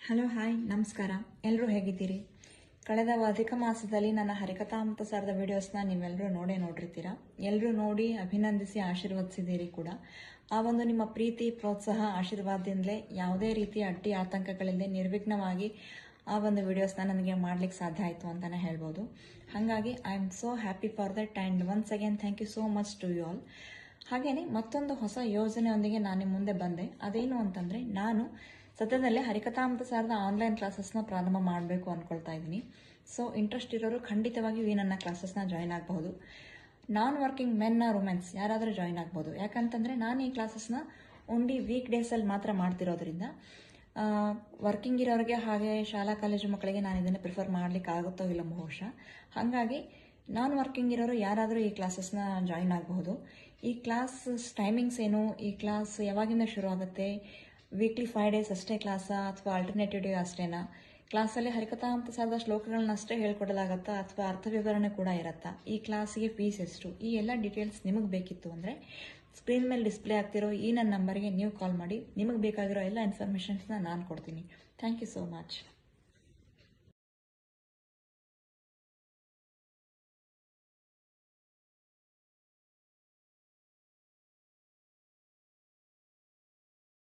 Hello hi ನಮಸ್ಕಾರ. ಎಲ್ಲರೂ ಹೇಗಿದ್ದೀರಿ? ಕಳೆದ ಅಧಿಕ ಮಾಸದಲ್ಲಿ ನನ್ನ ಹರಿಕಥಾಮೃತ ಸಾರದ ವಿಡಿಯೋಸ್ನ ನೀವೆಲ್ಲರೂ ನೋಡಿರ್ತೀರ. ಎಲ್ಲರೂ ನೋಡಿ ಅಭಿನಂದಿಸಿ ಆಶೀರ್ವದಿಸಿದ್ದೀರಿ ಕೂಡ. ಆ ಒಂದು ನಿಮ್ಮ ಪ್ರೀತಿ, ಪ್ರೋತ್ಸಾಹ, ಆಶೀರ್ವಾದದಿಂದಲೇ ಯಾವುದೇ ರೀತಿಯ ಅಡ್ಡಿ ಆತಂಕಗಳಿಲ್ಲದೆ ನಿರ್ವಿಘ್ನವಾಗಿ ಆ ಒಂದು ವಿಡಿಯೋಸ್ನ ನನಗೆ ಮಾಡ್ಲಿಕ್ಕೆ ಸಾಧ್ಯ ಆಯಿತು ಅಂತಲೇ ಹೇಳ್ಬೋದು. ಹಾಗಾಗಿ I am so happy for that and once again thank you so much to you all. ಹಾಗೆಯೇ ಮತ್ತೊಂದು ಹೊಸ ಯೋಜನೆಯೊಂದಿಗೆ ನಾನು ನಿಮ್ಮ ಮುಂದೆ ಬಂದೆ. ಅದೇನು ಅಂತಂದರೆ, ನಾನು ಸದ್ಯದಲ್ಲೇ ಹರಿಕಥಾಮೃತ ಸಾರದ ಆನ್ಲೈನ್ ಕ್ಲಾಸಸ್ನ ಪ್ರಾರಂಭ ಮಾಡಬೇಕು ಅಂದ್ಕೊಳ್ತಾ ಇದ್ದೀನಿ. ಸೊ ಇಂಟ್ರೆಸ್ಟ್ ಇರೋರು ಖಂಡಿತವಾಗಿಯೂ ಈ ನನ್ನ ಕ್ಲಾಸಸ್ನ ಜಾಯ್ನ್ ಆಗಬಹುದು. ನಾನ್ ವರ್ಕಿಂಗ್ ಮೆನ್ ಆರ್ ವುಮೆನ್ಸ್ ಯಾರಾದರೂ ಜಾಯ್ನ್ ಆಗ್ಬೋದು. ಯಾಕಂತಂದರೆ ನಾನು ಈ ಕ್ಲಾಸಸ್ನ ಓನ್ಲಿ ವೀಕ್ ಡೇಸಲ್ಲಿ ಮಾತ್ರ ಮಾಡ್ತಿರೋದ್ರಿಂದ ವರ್ಕಿಂಗ್ ಇರೋರಿಗೆ ಹಾಗೆ ಶಾಲಾ ಕಾಲೇಜು ಮಕ್ಕಳಿಗೆ ನಾನು ಇದನ್ನು ಪ್ರಿಫರ್ ಮಾಡಲಿಕ್ಕೆ ಆಗುತ್ತೋ ಇಲ್ಲ ಬಹುಶಃ. ಹಾಗಾಗಿ ನಾನ್ ವರ್ಕಿಂಗ್ ಇರೋರು ಯಾರಾದರೂ ಈ ಕ್ಲಾಸಸ್ನ ಜಾಯ್ನ್ ಆಗಬಹುದು. ಈ ಕ್ಲಾಸ್ ಟೈಮಿಂಗ್ಸ್ ಏನು, ಈ ಕ್ಲಾಸ್ ಯಾವಾಗಿಂದ ಶುರು ಆಗುತ್ತೆ, ವೀಕ್ಲಿ 5 days ಅಷ್ಟೇ ಕ್ಲಾಸಾ ಅಥವಾ ಆಲ್ಟರ್ನೇಟಿವ್ ಡೇ ಅಷ್ಟೇನಾ, ಕ್ಲಾಸಲ್ಲಿ ಹರಿಕಥಾಮೃತ ಸಾರದ ಶ್ಲೋಕಗಳನ್ನ ಅಷ್ಟೇ ಹೇಳ್ಕೊಡಲಾಗತ್ತಾ ಅಥವಾ ಅರ್ಥ ವಿವರಣೆ ಕೂಡ ಇರುತ್ತಾ, ಈ ಕ್ಲಾಸಿಗೆ ಫೀಸ್ ಎಷ್ಟು, ಈ ಎಲ್ಲ ಡೀಟೇಲ್ಸ್ ನಿಮಗೆ ಬೇಕಿತ್ತು ಅಂದರೆ ಸ್ಕ್ರೀನ್ ಮೇಲೆ ಡಿಸ್ಪ್ಲೇ ಆಗ್ತಿರೋ ಈ ನನ್ನ ನಂಬರ್ಗೆ ನೀವು ಕಾಲ್ ಮಾಡಿ. ನಿಮಗೆ ಬೇಕಾಗಿರೋ ಎಲ್ಲ ಇನ್ಫಾರ್ಮೇಷನ್ಸ್ನ ನಾನು ಕೊಡ್ತೀನಿ. Thank you so much.